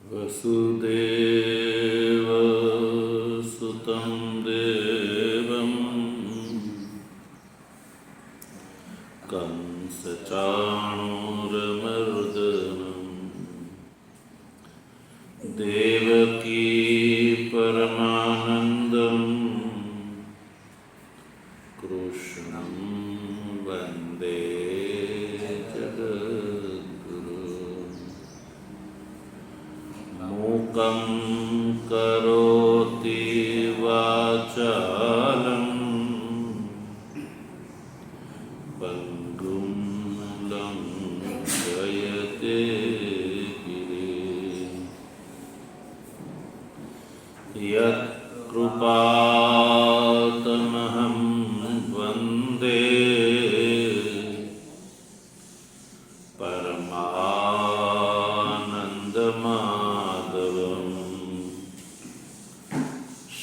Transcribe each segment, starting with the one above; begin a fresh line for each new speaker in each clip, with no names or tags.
वसुदेव सुतं देवं कंसचाणूरमर्दनं देवकी परमानन्दं कृष्णं वन्दे मूकं करोति वाचालं पङ्गुं लङ्घयते गिरिं यत्कृपातमहं वन्दे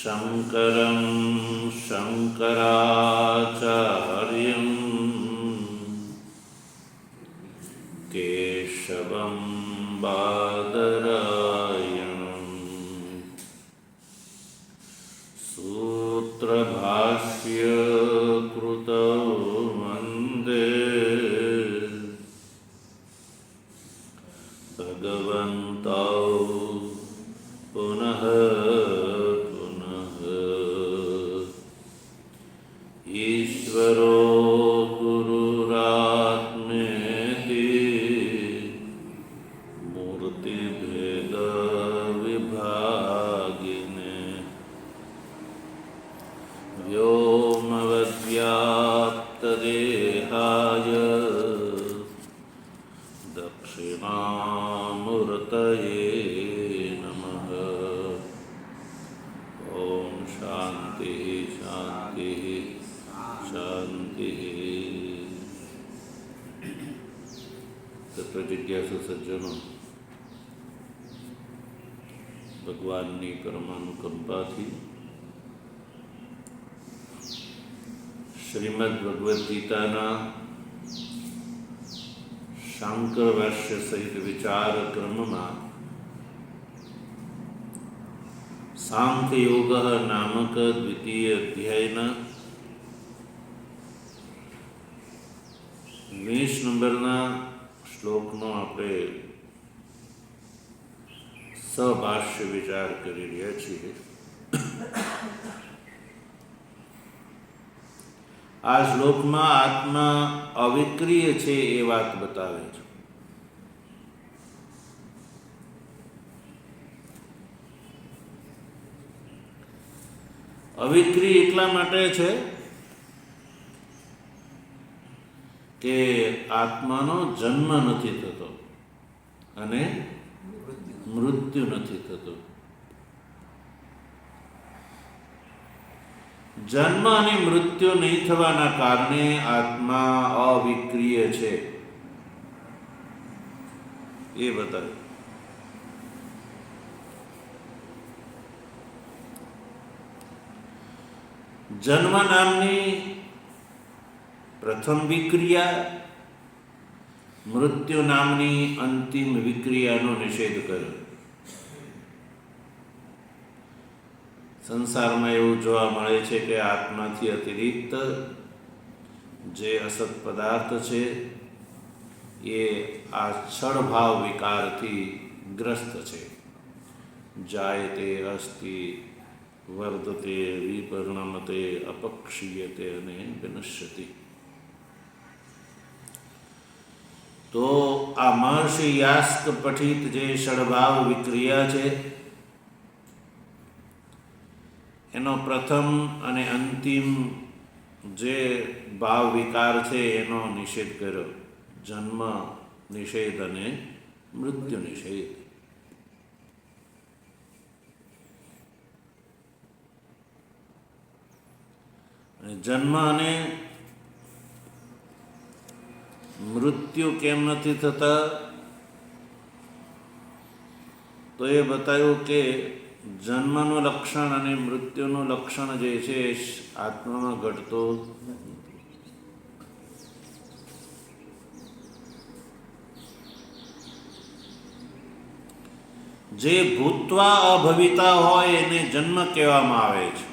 शङ्करं शङ्कराचार्यं केशवं बादरायणं सूत्रभाष्यकृतौ वन्दे भगवन्तौ पुनः ईश्वरो गुरुरात्मेति मूर्तिभेदविभागिने व्योमवद्व्याप्तदेहाय दक्षिणामूर्तये नमः। ॐ शान्ति शान्ति शांति। तत्व जिज्ञासु सज्जनों, भगवाननी परमानुकंपाथी श्रीमद् भगवद गीताना शांकर भाष्य सहित विचार क्रमમાં सांख्य योग नामक द्वितीय अध्यायના 20 નંબરના શ્લોકનો આપણે સભાષ્ય વિચાર કરી રહ્યા છીએ। આ શ્લોકમાં આત્મા અવિક્રિય છે એ વાત બતાવે છે। અવિક્રિય એટલા માટે છે કે આત્માનો જન્મ નથી થતો અને મૃત્યુ નથી થતો। જન્મ અને મૃત્યુ નહીં થવાના કારણે આત્મા અવિક્રિય છે એ બતાવ્યું। જન્મ નામની પ્રથમ વિક્રિયા, મૃત્યુ નામની અંતિમ વિક્રિયાનો નિષેધ કર્યો। સંસારમાં એવું જોવા મળે છે કે આત્માથી અતિરિક્ત જે અસત પદાર્થ છે એ આ ષડભાવ વિકારથી ગ્રસ્ત છે। જાયતે અસ્તિ વર્ધતે વિપરિણમતે અપક્ષીયતે અને વિનશ્યતિ। તો આ મહર્ષિ યાસ્ક પઠિત જે ષડભાવ વિક્રિયા છે એનો પ્રથમ અને અંતિમ જે ભાવ વિકાર છે એનો નિષેધ કર્યો। જન્મ નિષેધ અને મૃત્યુ નિષેધ। જન્મ અને મૃત્યુ કેમ નથી થતા તો એ બતાવ્યું કે જન્મનું લક્ષણ અને મૃત્યુનું લક્ષણ જે છે આત્મામાં ઘટતો જે ભૂત્વા અભવિતા હોય એને જન્મ કહેવામાં આવે છે.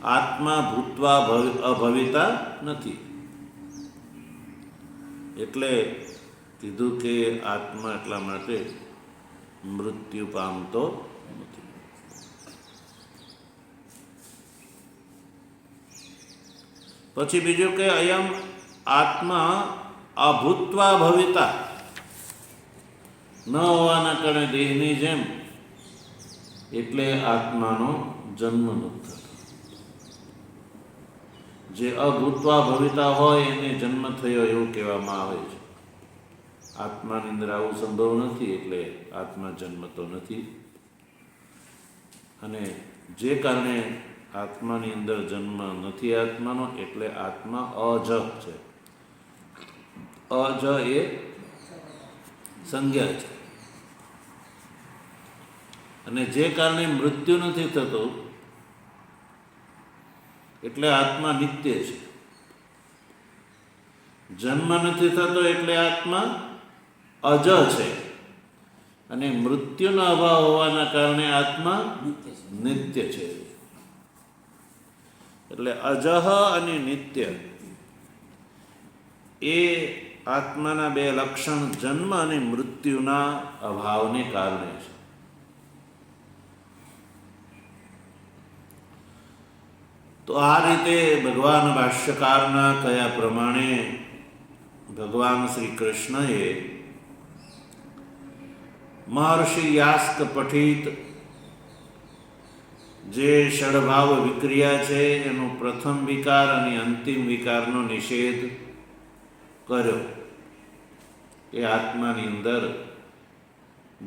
આત્મા ભૂત્વા અભવિતા નથી. એટલે કીધું કે આત્મા એટલા માટે મૃત્યુ પામતો નથી. પછી બીજું કે અયમ આત્મા અભૂત્વા ભવિતા, ન હોવાના કારણે દેહની જેમ, એટલે આત્માનો જન્મ નથી થતો. જે અભૂત્વા ભવિતા હોય એને જન્મ થયો એવું કહેવામાં આવે છે. આત્માની અંદર આવું સંભવ નથી, એટલે આત્મા જન્મતો નથી. અને જે કારણે આત્માની અંદર જન્મ નથી આત્માનો, એટલે આત્મા અજ છે. અજ એ સંજ્ઞા છે. અને જે કારણે મૃત્યુ નથી થતું, એટલે આત્મા નિત્ય છે. જન્મ નથી થતો એટલે આત્મા અજ છે. અને મૃત્યુનો અભાવ હોવાના કારણે આત્મા નિત્ય છે. એટલે અજહ અને નિત્ય એ આત્માના બે લક્ષણ જન્મ અને મૃત્યુના અભાવને કારણે છે. તો આ રીતે ભગવાન ભાષ્યકારના કયા પ્રમાણે ભગવાન શ્રી કૃષ્ણએ મહર્ષિ યાસ્ક પઠિત જે ષડભાવ વિક્રિયા છે એનો પ્રથમ વિકાર અને અંતિમ વિકારનો નિષેધ કર્યો. એ આત્માની અંદર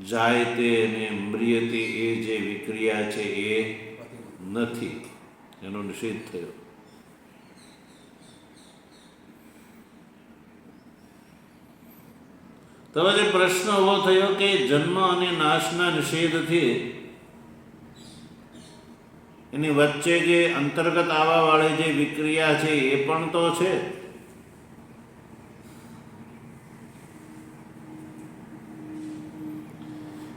જાયતે અને મ્રિયતે એ જે વિક્રિયા છે એ નથી, એનો નિષેધ થયો. તો હવે પ્રશ્ન એવો થયો કે જન્મ અને નાશના નિષેધથી એની વચ્ચે જે અંતર્ગત આવવા વાળી જે વિક્રિયા છે એ પણ તો છે.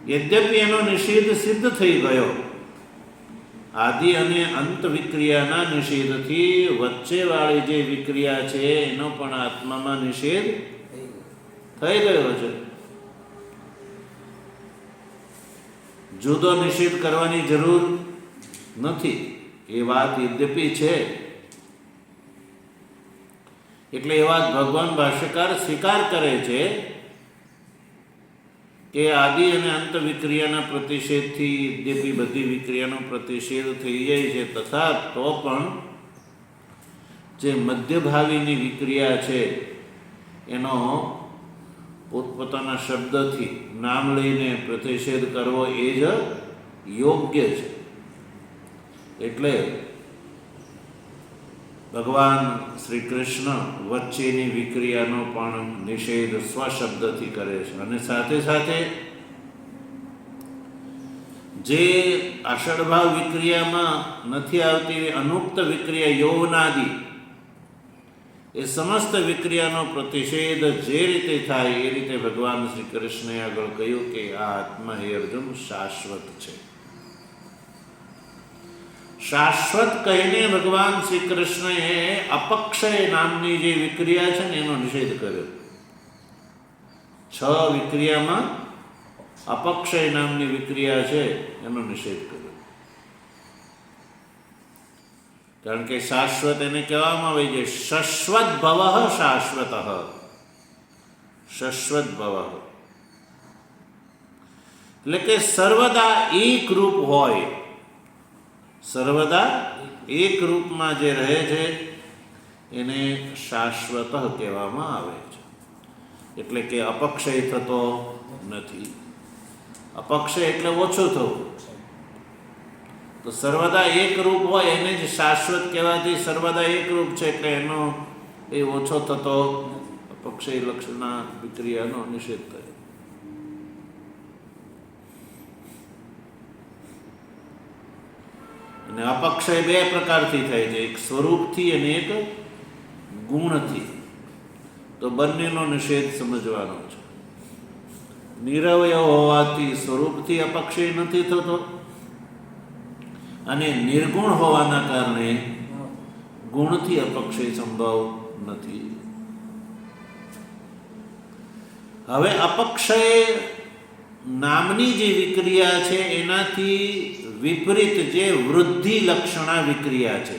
યદ્યપિ એનો નિષેધ સિદ્ધ થઈ ગયો, આદિ અને અંત વિક્રિયાના નિષેધથી વચ્ચે વાળી જે વિક્રિયા છે એનો પણ આત્મામાં નિષેધ થઈ ગયો છે. જુદો નિષેધ કરવાની જરૂર નથી, એ વાત યદ્યપિ છે. એટલે એ વાત ભગવાન ભાષ્યકાર સ્વીકાર કરે છે કે આદિ અને અંત વિક્રિયાના પ્રતિષેધથી યદ્યપિ બધી વિક્રિયાનો પ્રતિષેધ થઈ જાય છે, તથા તો પણ જે મધ્યભાવીની વિક્રિયા છે એનો પોતપોતાના શબ્દથી નામ લઈને પ્રતિષેધ કરવો એ જ યોગ્ય છે. એટલે ભગવાન શ્રી કૃષ્ણ વચ્ચેની વિક્રિયાનો પણ નિષેધ સ્વશબ્દથી કરે છે. અને સાથે સાથે જે આષડભાવ વિક્રિયામાં નથી આવતી અનુક્ત વિક્રિયા યૌવનાદિ, એ સમસ્ત વિક્રિયાનો પ્રતિષેધ જે રીતે થાય એ રીતે ભગવાન શ્રી કૃષ્ણે આગળ કહ્યું કે આ આત્મા હે અર્જુન શાશ્વત છે. શાશ્વત કહીને ભગવાન શ્રી કૃષ્ણએ અપક્ષય નામની જે વિક્રિયા છે ને એનો નિષેધ કર્યો. 6 વિક્રિયામાં અપક્ષય નામની વિક્રિયા છે એનો નિષેધ કર્યો. કારણ કે શાશ્વત એને કહેવામાં આવે છે શશ્વત ભવ શાશ્વત. શશ્વત ભવ એટલે કે સર્વદા એક રૂપ હોય, સર્વદા એક રૂપમાં જે રહે છે એને શાશ્વત કહેવામાં આવે છે. એટલે કે અપક્ષય થતો નથી. અપક્ષય એટલે ઓછું થવું. તો સર્વદા એક રૂપ હોય એને જ શાશ્વત કહેવાથી સર્વદા એક રૂપ છે એટલે એનો એ ઓછો થતો અપક્ષય લક્ષણના વિક્રિયાનો નિષેધ થયો. અને અપક્ષય 2 પ્રકારથી થાય છે, એક સ્વરૂપથી અને એક ગુણથી. તો બંનેનો નિષેધ સમજવાનો છે. નિરવયવ હોવાથી સ્વરૂપથી અપક્ષય નથી થતો અને નિર્ગુણ હોવાના કારણે ગુણથી અપક્ષય સંભવ નથી. હવે અપક્ષય નામની જે વિક્રિયા છે એનાથી વિપરીત જે વૃદ્ધિ લક્ષણા વિક્રિયા છે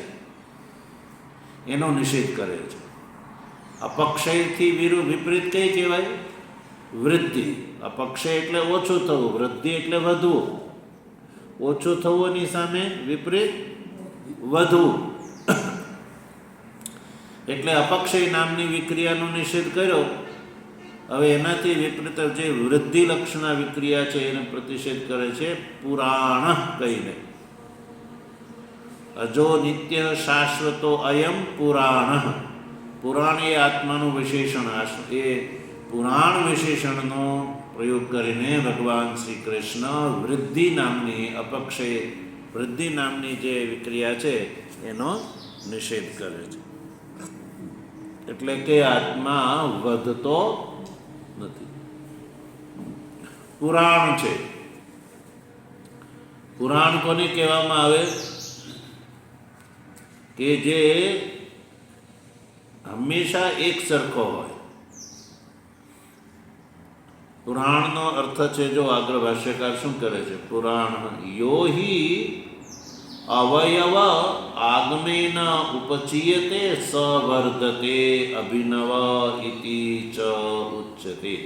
એનો નિષેધ કરે છે. અપક્ષયથી વિપરીત કઈ કહેવાય? વૃદ્ધિ. અપક્ષય એટલે ઓછું થવું, વૃદ્ધિ એટલે વધવું. ઓછું થવુંની સામે વિપરીત વધવું. એટલે અપક્ષય નામની વિક્રિયાનો નિષેધ કર્યો. હવે એનાથી વિપરીત જે વૃદ્ધિ લક્ષણા વિક્રિયા છે એને પ્રતિષેધ કરે છે પુરાણ કહીને. અજો નિત્ય શાશ્વતો અયમ પુરાણ. પુરાણ એ આત્માનું વિશેષણ. એ પુરાણ વિશેષણનો પ્રયોગ કરીને ભગવાન શ્રી કૃષ્ણ વૃદ્ધિ નામની અપક્ષય વૃદ્ધિ નામની જે વિક્રિયા છે એનો નિષેધ કરે છે. એટલે કે આત્મા વધતો નથી. પુરાણ છે. પુરાણ કોને કહેવામાં આવે? કે જે હંમેશા એક સરખો હોય. પુરાણનો અર્થ છે, જો આગળ ભાષ્યકાર શું કરે છે? પુરાણ યો હિ અવયવ આગમેન ઉપચીયતે સવર્ધતે અભિનવ ઇતિ ચ ઉચ્યતે.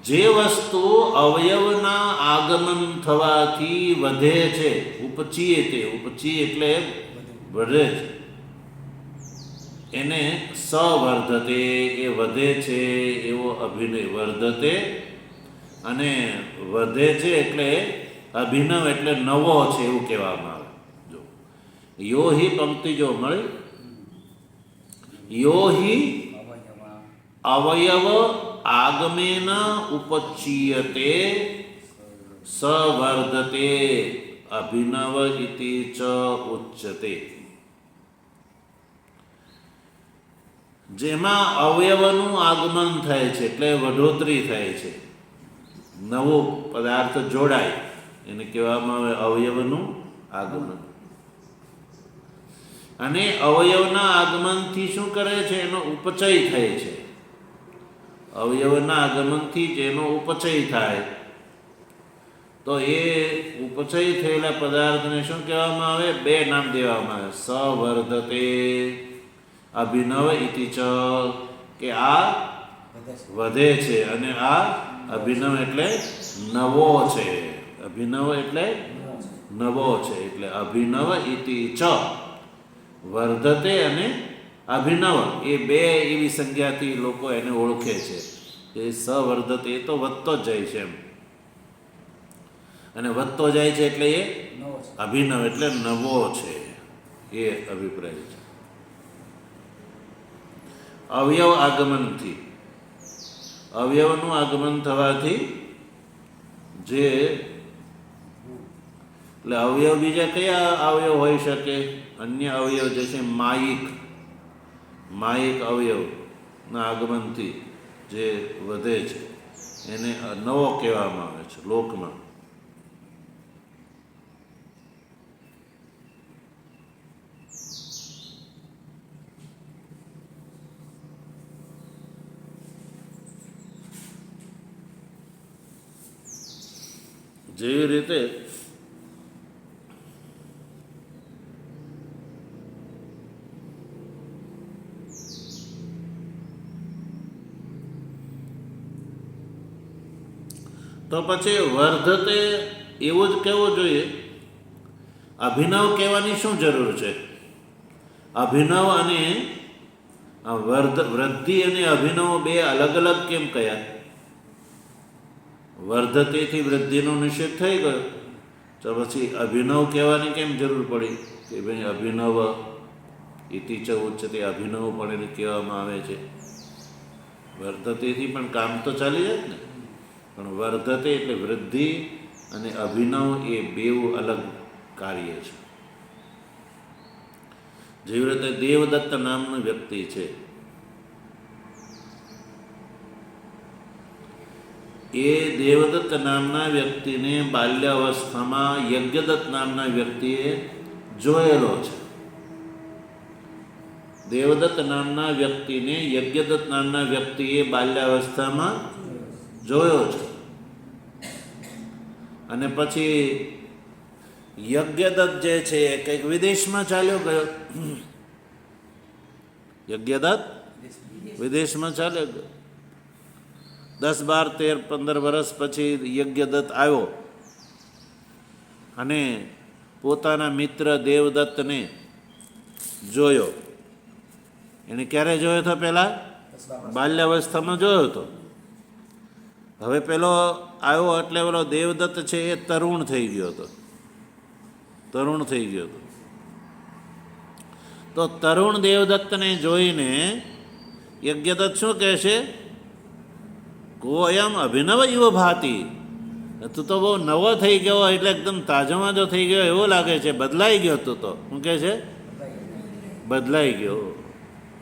જે વસ્તુ અવયવના આગમન થવાથી વધે છે, ઉપચીયતે, ઉપચી એટલે વધે છે, એને સવર્ધતે એ વધે છે એવો અભિનય. વર્ધતે અને વધે છે એટલે અભિનવ એટલે નવો છે એવું કહેવામાં આવે. જો યો હિ પંક્તિ જો મળી, યો હિ અવયવ આગમેન ઉપચીયતે સવર્ધતે અભિનવ ઇતિ ચ ઉચ્યતે. જેમાં અવયવનું આગમન થાય છે એટલે વધોતરી થાય છે, નવો પદાર્થ જોડાય એને કહેવામાં આવે અવયવનું આગમન. અને અવયવના આગમનથી શું કરે છે? એનો ઉપચય થાય છે. અવયવના આગમનથી જેનો ઉપચય થાય તો એ ઉપચય થયેલા પદાર્થને શું કહેવામાં આવે? બે નામ દેવામાં આવે. સવર્ધતે અભિનવ ઇતિ ચ, કે આ વધે છે અને આ અભિનવ એટલે નવો છે. અભિનવ એટલે નવો છે. એટલે અભિનવ ઇતિ ચ, વર્ધતે અને અભિનવ એ બે એવી સંજ્ઞાથી લોકો એને ઓળખે છે. એ સવર્ધતે એ તો વધતો જ જાય છે એમ, અને વધતો જાય છે એટલે એ અભિનવ એટલે નવો છે એ અભિપ્રાય છે. અવયવ આગમનથી, અવયવનું આગમન થવાથી જે એટલે અવયવ બીજા કયા અવયવ હોઈ શકે? અન્ય અવયવ જે છે માયિક, માયિક અવયવના આગમનથી જે વધે છે એને નવો કહેવામાં આવે છે લોકમાં. જેવી રીતે તો પછી વર્ધતે એવું જ કહેવું જોઈએ. અભિનવ કહેવાની શું જરૂર છે? અભિનવ અને વૃદ્ધિ અને અભિનવ બે અલગ અલગ કેમ કયા? વર્ધતેથી વૃદ્ધિનો નિષેધ થઈ ગયો તો પછી અભિનવ કહેવાની કેમ જરૂર પડી? કે ભાઈ અભિનવ ઇતિ ચ ઉચ્યતે, અભિનવ પણ એને કહેવામાં આવે છે. વર્ધતેથી પણ કામ તો ચાલી જાય ને, પણ વર્ધતે એટલે વૃદ્ધિ અને અભિનવ એ બેઉ અલગ કાર્ય છે. જેવી રીતે દેવદત્ત નામનો વ્યક્તિ છે, એ દેવદત્ત નામના વ્યક્તિને બાલ્યાવસ્થામાં યજ્ઞદત્ત નામના વ્યક્તિએ જોયેલો છે. દેવદત્ત નામના વ્યક્તિને યજ્ઞદત્ત નામના વ્યક્તિએ બાલ્યાવસ્થામાં જોયો છે. અને પછી યજ્ઞદત્ત જે છે એ કંઈક વિદેશમાં ચાલ્યો ગયો. યજ્ઞદત્ત વિદેશમાં ચાલ્યો ગયો. 10, 12, 13, 15 વર્ષ પછી યજ્ઞદત્ત આવ્યો અને પોતાના મિત્ર દેવદત્તને જોયો. એને ક્યારે જોયો હતો? પહેલાં બાલ્યાવસ્થામાં જોયો હતો. હવે પેલો આવ્યો એટલે પેલો દેવદત્ત છે એ તરુણ થઈ ગયો હતો. તો તરુણ દેવદત્તને જોઈને યજ્ઞદત્ત શું કહેશે? કોયમ અભિનવ યુવ ભાતી. તું તો બહુ નવો થઈ ગયો, એટલે એકદમ તાજામાં થઈ ગયો એવો લાગે છે. બદલાઈ ગયો તું તો. શું કહે છે? બદલાઈ ગયો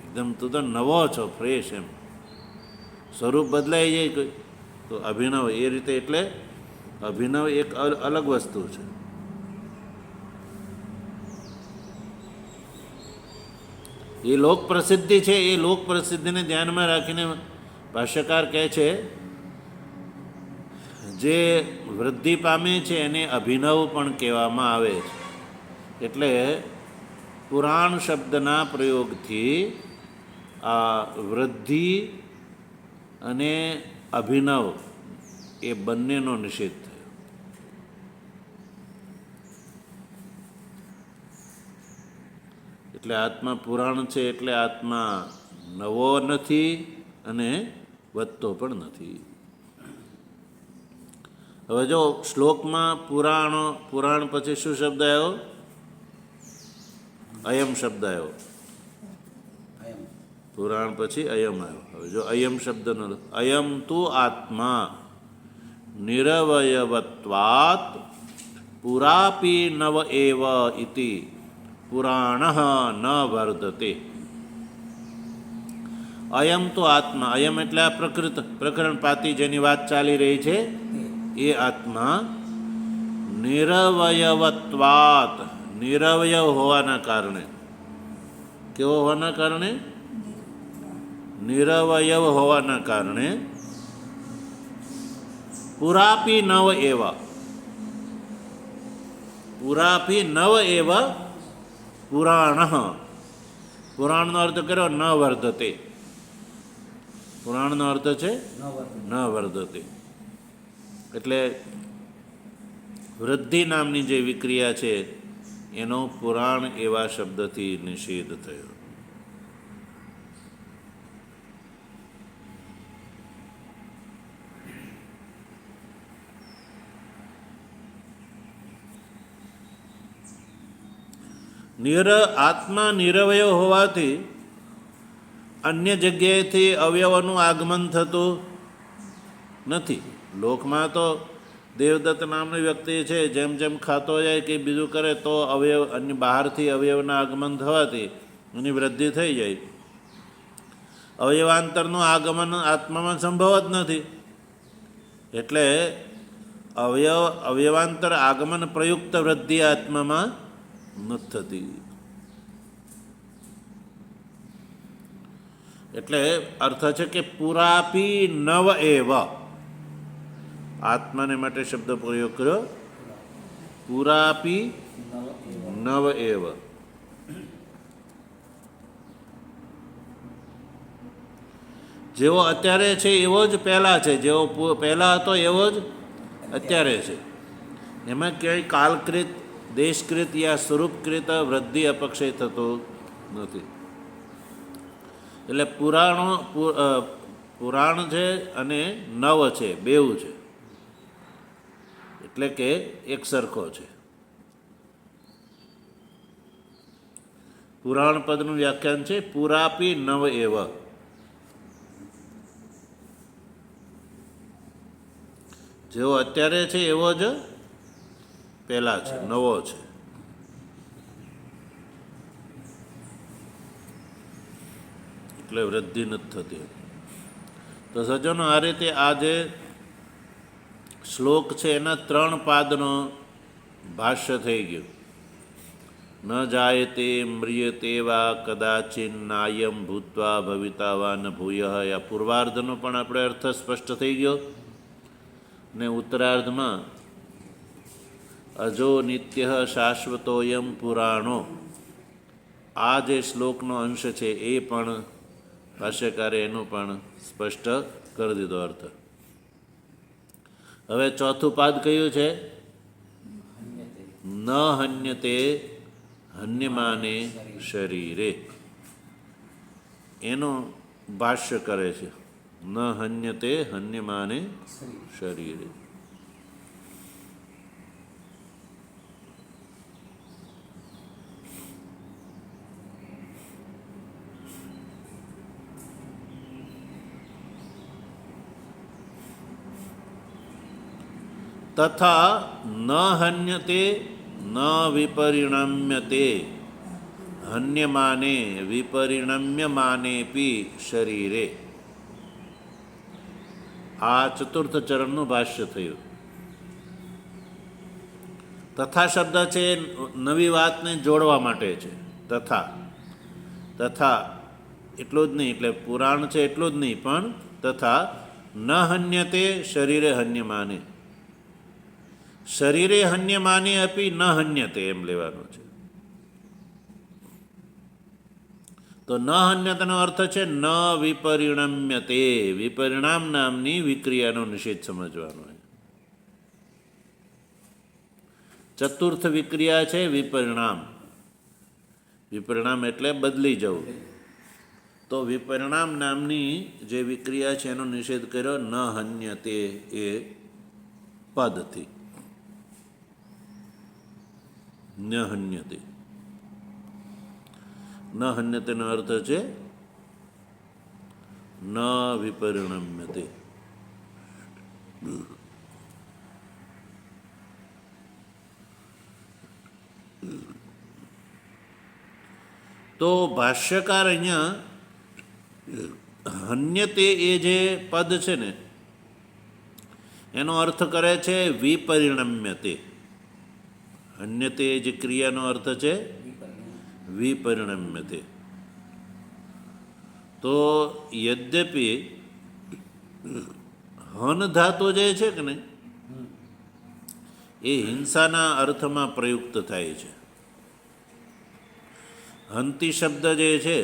એકદમ. તું તો નવો છો, ફ્રેશ. એમ સ્વરૂપ બદલાઈ જાય કોઈ તો અભિનવ એ રીતે. એટલે અભિનવ એક અલગ વસ્તુ છે. એ લોક પ્રસિદ્ધિ છે. એ લોક પ્રસિદ્ધિને ધ્યાનમાં રાખીને ભાષ્યકાર કહે છે જે વૃદ્ધિ પામે છે એને અભિનવ પણ કહેવામાં આવે છે. એટલે પુરાણ શબ્દના પ્રયોગથી આ વૃદ્ધિ અને અભિનવ એ બંનેનો નિષેધ થયો. એટલે આત્મા પુરાણ છે, એટલે આત્મા નવો નથી અને વધતો પણ નથી. હવે જો શ્લોકમાં પુરાણ પછી શું શબ્દ આવ્યો? અયમ શબ્દ આવ્યો. પુરાણ પછી અયમ આવ્યો. હવે જો અયમ શબ્દનો અયમ તુ આત્મા નિરવયવત્વાત પુરાપી નવ એવ ઇતિ પુરાણ ન વર્ધતે. અયમ તો આત્મા. અયમ એટલે આ પ્રકરણપાતી જેની વાત ચાલી રહી છે એ આત્મા નિરવયવત્વાત. નિરવયવ હોવાના કારણે. કેવો હોવાના કારણે? નિરવયવ હોવાના કારણે પુરાપી નવ એવા. પુરાપી નવ એવા પુરાણ. પુરાણનો અર્થ કર્યો ન વર્ધતે. પુરાણનો અર્થ છે ન વર્ધતે. એટલે વૃદ્ધિ નામની જે વિક્રિયા છે એનો પુરાણ એવા શબ્દથી નિષેધ થયો. આત્મા નિરવયવ હોવાથી અન્ય જગ્યાએથી અવયવોનું આગમન થતું નથી. લોકમાં તો દેવદત્ત નામની વ્યક્તિ છે જેમ જેમ ખાતો જાય કે બીજું કરે તો અવયવ અન્ય બહારથી અવયવના આગમન થવાથી એની વૃદ્ધિ થઈ જાય. અવયવાંતરનું આગમન આત્મામાં સંભવ જ નથી. એટલે અવયવાંતર આગમન પ્રયુક્ત વૃદ્ધિ આત્મામાં નથી થતી. એટલે અર્થ છે કે પુરાપી નવ એવ. આત્માને માટે શબ્દ પ્રયોગ કર્યો પુરાપી નવ એવ. જેવો અત્યારે છે એવો જ પહેલાં છે. જેવો પહેલાં હતો એવો જ અત્યારે છે. એમાં ક્યાંય કાલકૃત, દેશકૃત યા સ્વરૂપકૃત વૃદ્ધિ અપક્ષય થતો નથી. એટલે પુરાણ છે અને નવ છે, બેઉ છે. એટલે કે એક સરખો છે. પુરાણ પદનું વ્યાખ્યાન છે પુરાપી નવ એવ. જેવો અત્યારે છે એવો જ પહેલા છે, નવો છે. એટલે વૃદ્ધિ નથી થતી. તો સજ્જનો, આ રીતે આ જે શ્લોક છે એના 3 પાદનો ભાષ્ય થઈ ગયું. ન જાયતે મ્રિયતે વા કદાચિન નાયમ ભૂત્વા ભવિતા વા ન ભૂય. આ પૂર્વાર્ધનો પણ આપણે અર્થ સ્પષ્ટ થઈ ગયો. ને ઉત્તરાર્ધમાં અજો નિત્ય શાશ્વતોયમ પુરાણો, આ જે શ્લોકનો અંશ છે એ પણ ભાષ્યકારે એનું પણ સ્પષ્ટ કરી દીધો અર્થ. હવે ચોથું પાદ કયું છે? ન હન્યતે હન્યમાને શરીરે, એનું ભાષ્ય કરે છે. ન હન્યતે હન્યમાને શરીરે. તથા ન હન્યતે ન વિપરિણમ્યતે હન્યમાને વિપરિણમ્યમાનેપી શરીરે. આ ચતુર્થ ચરણનું ભાષ્ય થયું. તથા શબ્દ છે નવી વાતને જોડવા માટે છે. તથા એટલું જ નહીં, એટલે પુરાણ છે એટલું જ નહીં, પણ તથા ન હન્યતે શરીરે હન્યમાને, શરીરે હન્યમાને અપી ન હન્યતે એમ લેવાનું છે. તો ન હન્યતનો અર્થ છે ન વિપરિણમ્યતે, વિપરિણામ નામની વિક્રિયાનો નિષેધ સમજવાનો. ચતુર્થ વિક્રિયા છે વિપરિણામ. વિપરિણામ એટલે બદલી જવું. તો વિપરિણામ નામની જે વિક્રિયા છે એનો નિષેધ કર્યો ન હન્યતે એ પદથી. ન હન્યતે, ન હન્યતેનો અર્થ છે ન વિપરિણમ્યતે. તો ભાષ્યકાર અહીંયા હન્યતે એ જે પદ છે ને એનો અર્થ કરે છે વિપરિણમ્યતે. હન્યતે જે ક્રિયાનો અર્થ છે વિપરિણમ્યતે. તો યદ્યપિ હન ધાતુ જે છે કે નહીં એ હિંસાના અર્થમાં પ્રયુક્ત થાય છે. હંતી શબ્દ જે છે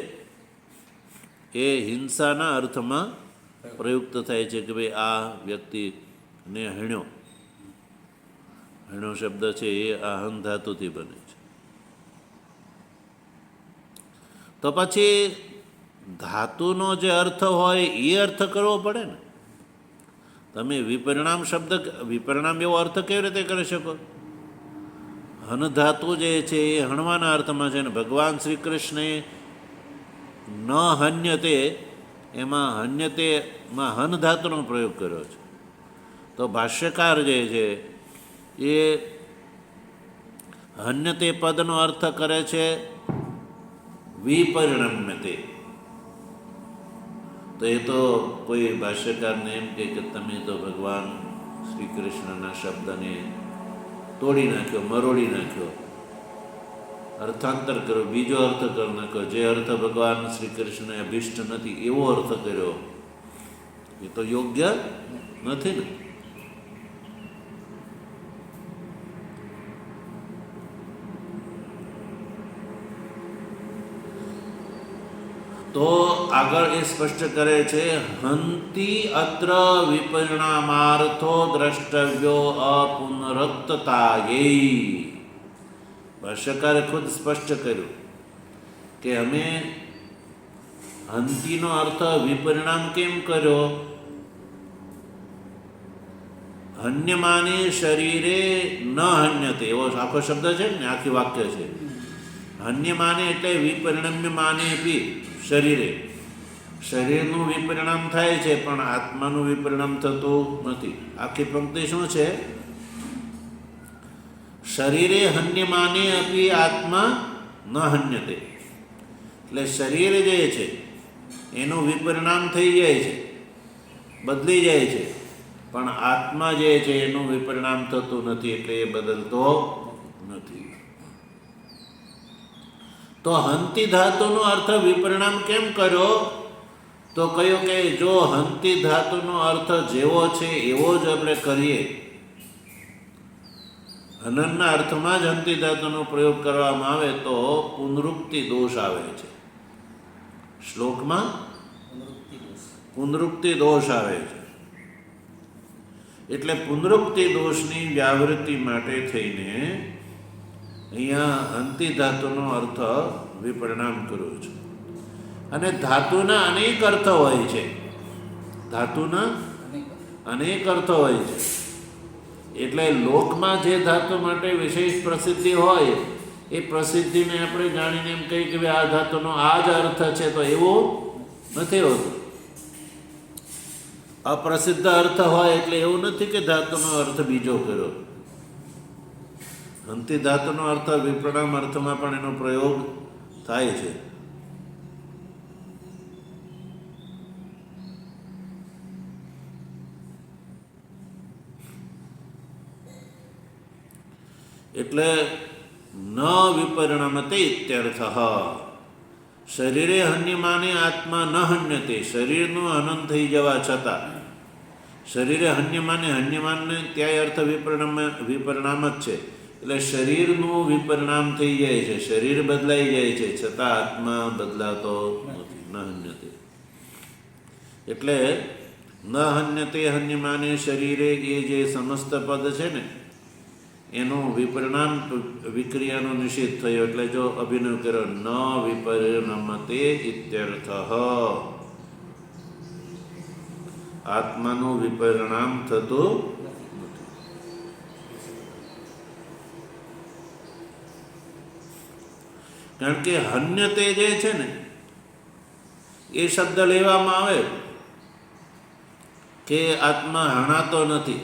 એ હિંસાના અર્થમાં પ્રયુક્ત થાય છે કે ભાઈ આ વ્યક્તિને હણ્યો. હણ્યો શબ્દ છે એ આ હન ધાતુથી બને છે. તો પછી ધાતુનો જે અર્થ હોય એ અર્થ કરવો પડે ને. તમે વિપરિણામ શબ્દ, વિપરિણામ એવો અર્થ કેવી રીતે કરી શકો? હન ધાતુ જે છે એ હણવાના અર્થમાં છે ને ભગવાન શ્રી કૃષ્ણે ન હન્યતે એમાં હન્યતેમાં હન ધાતુનો પ્રયોગ કર્યો છે. તો ભાષ્યકાર જે છે એ હન્યતે પદનો અર્થ કરે છે વિપરિણમ્યતે. તો એ તો કોઈ ભાષ્યકારને એમ કે તમે તો ભગવાન શ્રી કૃષ્ણના શબ્દને તોડી નાખ્યો, મરોડી નાખ્યો, અર્થાંતર કર્યો, બીજો અર્થ કરી નાખ્યો, જે અર્થ ભગવાન શ્રી કૃષ્ણને અભિષ્ટ નથી એવો અર્થ કર્યો. એ તો યોગ્ય નથી ને. તો આગળ એ સ્પષ્ટ કરે છે હંતી અત્ર વિપરિણામાર્થો દ્રષ્ટવ્યો અપુનરક્તતાયે. ભાષ્યકારે ખુદ સ્પષ્ટ કર્યું કે અમે હંતીનો અર્થ વિપરિણામ કેમ કર્યો? હન્યમાને શરીરે ન હન્યતે એવો આખો શબ્દ છે ને, આખી વાક્ય છે. હન્યમાને એટલે વિપરિણમ્ય માને પી શરીરે. શરીરનું વિપરિણામ થાય છે પણ આત્માનું વિપરિણામ થતું નથી. આખી પંક્તિ શું છે? શરીરે હન્યમાને અપી આત્મા ન હન્યતે. એટલે શરીર જે છે એનું વિપરિણામ થઈ જાય છે, બદલી જાય છે, પણ આત્મા જે છે એનું વિપરિણામ થતું નથી, એટલે એ બદલતો નથી. તો હંતી ધાતુનો અર્થ વિપરિણામ કેમ કર્યો? તો કહ્યું કે જો હંતી ધાતુનો અર્થ જેવો છે એવો જ આપણે કરીએ, હનનના અર્થમાં જ હંતી ધાતુનો પ્રયોગ કરવામાં આવે તો પુનરુક્તિ દોષ આવે છે. શ્લોકમાં પુનરુક્તિ દોષ આવે છે. એટલે પુનરુક્તિ દોષની વ્યાવૃત્તિ માટે થઈને અહીંયા હંતી ધાતુનો અર્થ વિપરિણામ કર્યો છે. અને ધાતુના અનેક અર્થ હોય છે, ધાતુના અનેક અર્થ હોય છે. એટલે લોકમાં જે ધાતુ માટે વિશેષ પ્રસિદ્ધિ હોય એ પ્રસિદ્ધિને આપણે જાણીને એમ કહીએ કે આ ધાતુનો આ જ અર્થ છે, તો એવું નથી હોતું. અપ્રસિદ્ધ અર્થ હોય એટલે એવું નથી કે ધાતુનો અર્થ બીજો કર્યો. હંતી ધાતુનો અર્થ વિપરિણામ અર્થમાં પણ એનો પ્રયોગ થાય છે. એટલે ન વિપરિણમતે ઇત્યર્થ. શરીરે હન્યમાને આત્મા ન હન્યતે. શરીરનું હનન થઈ જવા છતાં શરીરે હન્યમાનને ત્યાંય અર્થ વિપરિણામ જ છે. એટલે શરીરનું વિપરિણામ થઈ જાય છે, શરીર બદલાઈ જાય છે, છતાં આત્મા બદલાતો નથી. ન હન્યતે એટલે ન હન્યતે હન્યમાને શરીરે એ જે સમસ્ત પદ છે ને એનું વિપરિણામ વિક્રિયાનો નિષેધ થયો. એટલે જો અભિનવ કર્યો ન વિપરિણમતે ઇત્યર્થ. આત્માનું વિપરિણામ થતું નથી. કારણ કે હન્યતે જે છે ને એ શબ્દ લેવામાં આવે કે આત્મા હણાતો નથી,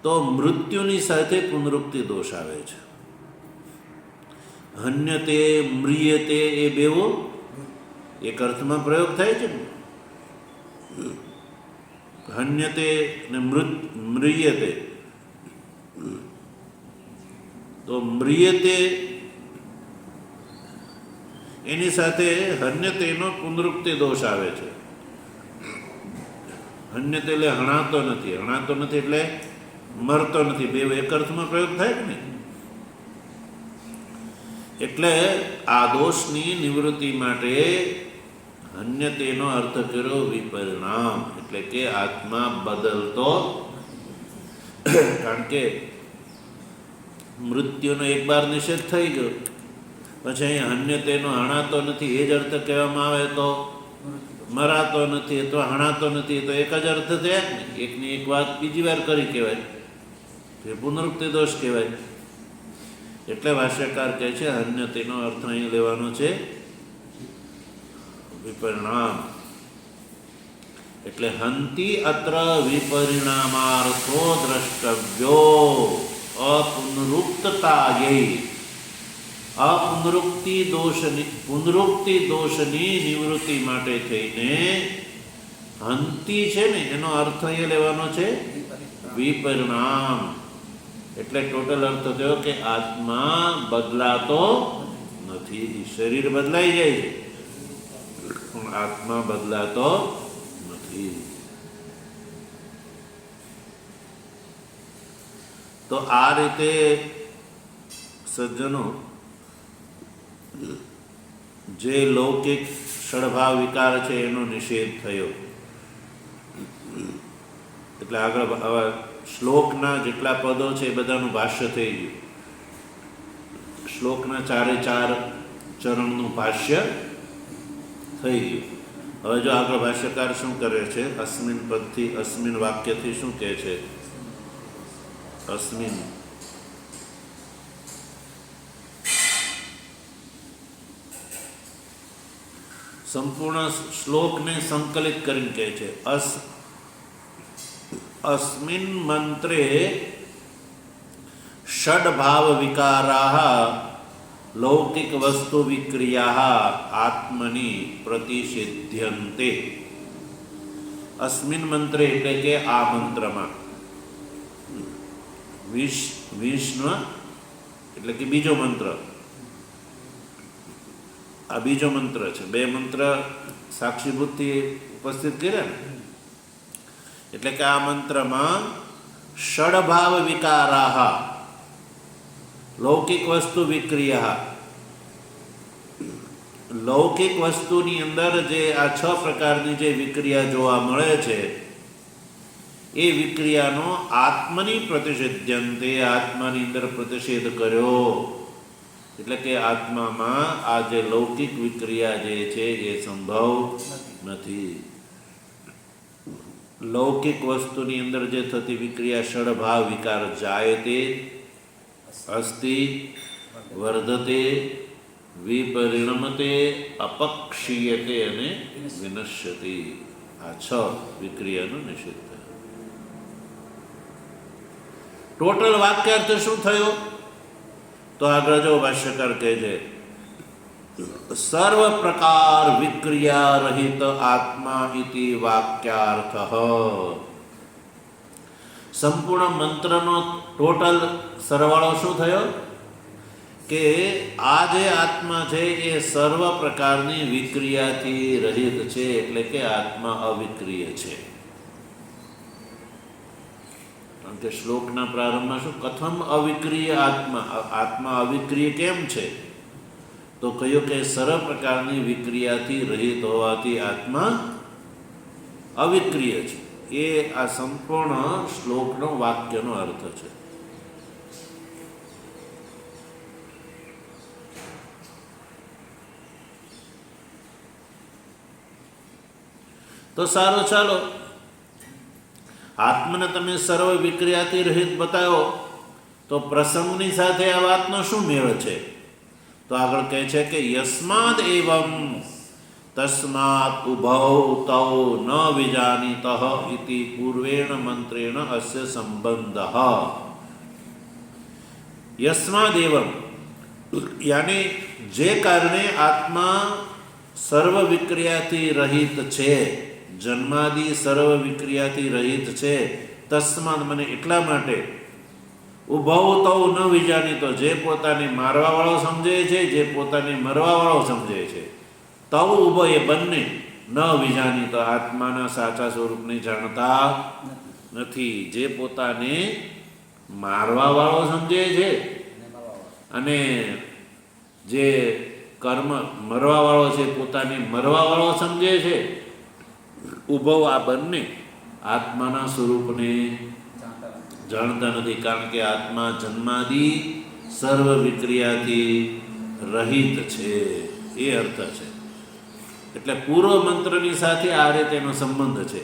તો મૃત્યુની સાથે પુનરુક્તિ દોષ આવે છે. હન્યતે મ્રિયતે એ બેવો એક અર્થમાં પ્રયોગ થાય છે ને. હન્યતે ને મ્રિયતે, તો મ્રિયતે એની સાથે હન્યતેનો પુનરુક્તિ દોષ આવે છે. હન્યતે એટલે હણાતો નથી, હણાતો નથી એટલે મરતો નથી. બે એક અર્થમાં પ્રયોગ થાય કે નહીં. એટલે આ દોષની નિવૃત્તિ માટે હન્યતેનો અર્થ કર્યો વિપરિણામ, એટલે કે આત્મા બદલતો. કારણ કે મૃત્યુનો એક વાર નિષેધ થઈ ગયો, પછી અહીં હન્યતેનો હણાતો નથી એ જ અર્થ કહેવામાં આવે તો મરાતો નથી અથવા હણાતો નથી, તો એક જ અર્થ થયા ને. એકની એક વાત બીજી વાર કરી કહેવાય, એ પુનરુક્તિ દોષ કહેવાય. એટલે ભાષ્યકાર કહે છે હન્યતેનો અર્થ અહીં લેવાનો છે વિપરિણામ. એટલે હંતી અત્ર વિપરિણામાર્થો દ્રષ્ટવ્યો અપુનરુક્તતાયૈ. પુનરુક્તિ દોષની નિવૃત્તિ માટે થઈને હંતી છે ને એનો અર્થ એ લેવાનો છે વિપરિણામ. એટલે ટોટલ અર્થ થયો કે આત્મા બદલાતો નથી. શરીર બદલાઈ જાય છે પણ આત્મા બદલાતો નથી. તો આ રીતે સજ્જનો જે લૌકિક ષડભાવ વિકાર છે એનો નિષેધ થયો. એટલે આગળ હવે શ્લોકના જેટલા પદો છે એ બધાનું ભાષ્ય થઈ ગયું. શ્લોકના ચારે ચાર ચરણનું ભાષ્ય થઈ ગયું. હવે જો આગળ ભાષ્યકાર શું કરે છે, અસ્મિન પદથી અસ્મિન વાક્યથી શું કહે છે? અસ્મિન સંપૂર્ણ શ્લોકને સંકલિત કરીને કહે છે અસ્મિન મંત્રે ષડભાવ વિકારાઃ લૌકિક વસ્તુ વિક્રિયાઃ આત્મનિ પ્રતિષિધ્યન્તે. અસ્મિન મંત્રે એટલે કે આ મંત્રમાં, વિષ્ણુ એટલે કે બીજો મંત્ર, આ બીજો મંત્ર છે. બે મંત્ર સાક્ષીભૂતથી ઉપસ્થિત કર્યા ને, એટલે કે આ મંત્રમાં ષડભાવ વિકારાહ લૌકિક વસ્તુ વિક્રિયા, લૌકિક વસ્તુની અંદર જે આ 6 પ્રકારની જે વિક્રિયા જોવા મળે છે એ વિક્રિયાનો આત્મની પ્રતિષિધ્યંતે, આત્માની અંદર પ્રતિષેધ કર્યો. એટલે કે આત્મામાં આ જે લૌકિક વિક્રિયા જે છે એ સંભવ નથી. લૌકિક વસ્તુની અંદર જે થતી વિક્રિયા ષડભાવ વિકાર, જાયતે, અસ્તિ, વર્ધતે, વિપરિણમતે, અપક્ષીયતે અને વિનશ્યતિ, આ 6 વિક્રિયાનો નિષેધ થયો. ટોટલ વાક્યાર્થ શું થયો? તો આગળ જો ભાષ્યકાર કહે છે, સર્વ પ્રકાર વિક્રિયા રહિત આત્મા ઇતિ વાક્યાર્થ. સંપૂર્ણ મંત્રનો ટોટલ સરવાળો શું થયો? કે આ જે આત્મા છે એ સર્વ પ્રકારની વિક્રિયાથી રહિત છે, એટલે કે આત્મા અવિક્રિય છે. કારણ કે શ્લોકના પ્રારંભમાં શું, કથમ અવિક્રિય આત્મા, આત્મા અવિક્રિય કેમ છે? તો કહ્યું કે સર્વ પ્રકારની વિક્રિયાથી રહિત હોવાથી આત્મા અવિક્રિય છે. એ આ સંપૂર્ણ શ્લોકનો વાક્યનો અર્થ છે. તો સારું, ચાલો, આત્માને તમે સર્વ વિક્રિયાથી રહિત બતાવો, તો પ્રસંગની સાથે આ વાતનો શું મેળ છે? તો આગળ કહે છે કે યસ્માદ એવં તસ્માત ઉભૌ તૌ ન વિજાનીતઃ ઇતિ પૂર્વેણ મંત્રેણ અસ્ય સંબંધઃ. યસ્માદ એવં યાની જે કારણે આત્મા સર્વ વિક્રિયાથી રહિત છે, જન્માદિ સર્વ વિક્રિયાથી રહિત છે, તસ્માદ મને એટલા માટે, ઉભૌ તૌ ન વિજાનીતો, જે પોતાને મારવાવાળો સમજે છે, જે પોતાને મરવાવાળો સમજે છે, તૌ ઉભો એ બંને, ન વિજાનીતો આત્માના સાચા સ્વરૂપને જાણતા નથી. જે પોતાને મારવાવાળો સમજે છે અને જે કર્મ મરવાવાળો છે, પોતાને મરવાવાળો સમજે છે, ઉભવ આ બંને આત્માના સ્વરૂપને જાણતા નથી. કારણ કે આત્મા જન્માદિ સર્વ વિક્રિયાથી રહિત છે, એ અર્થ છે. એટલે પૂર્વ મંત્રની સાથે આ રીતે એનો સંબંધ છે.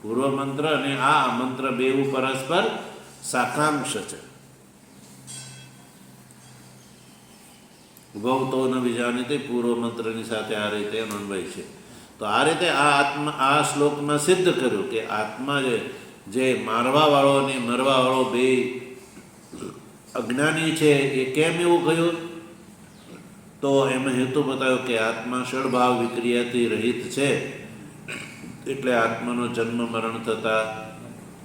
પૂર્વ મંત્ર અને આ મંત્ર બેઉ પરસ્પર સાકાંક્ષ છે. ઉભવ તો ન વિજાનીતે પૂર્વ મંત્રની સાથે આ રીતે એનો અન્વય છે. તો આ રીતે આ આત્મા, આ શ્લોકમાં સિદ્ધ કર્યું કે આત્મા જે મારવાવાળો અને મરવાવાળો બે અજ્ઞાની છે, એ કેમ એવું કહ્યું? તો એમાં હેતુ બતાવ્યો કે આત્મા ષડભાવ વિક્રિયાથી રહિત છે, એટલે આત્માનો જન્મ મરણ થતા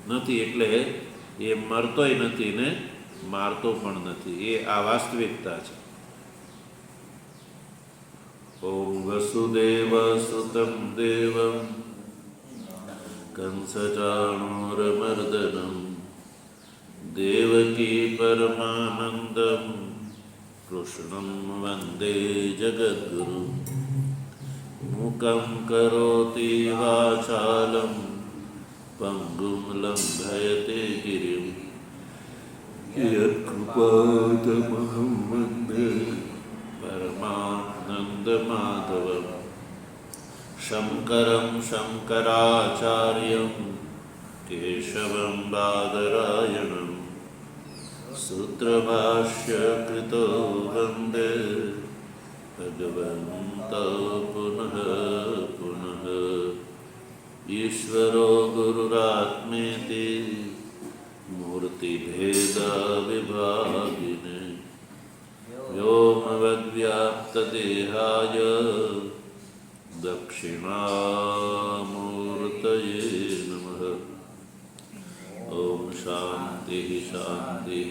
નથી, એટલે એ મરતોય નથી ને મારતો પણ નથી. એ આ વાસ્તવિકતા છે. ઓમ વસુદેવ સુતમ દેવમ કંસચાણૂરમર્દનમ દેવકી પરમાનંદમ કૃષ્ણં વંદે જગદ્ગુરુ. મૂકં કરોતિ વાચાલં પંગું લંઘયતે ગિરિં યત્કૃપાતમહં વંદે પરમાનંદમાધવં. શંકરં શંકરાચાર્યં કેશવં બાદરાયણં સૂત્રભાષ્યકૃતો વંદે ભગવન્તો પુનઃ પુનઃ. ઈશ્વરો ગુરુરાત્મેતિ મૂર્તિભેદવિભાગિને વ્યોમવદ્વ્યાપ્તદેહાય દક્ષિણામૂર્તયે શાંતિ શાંતિ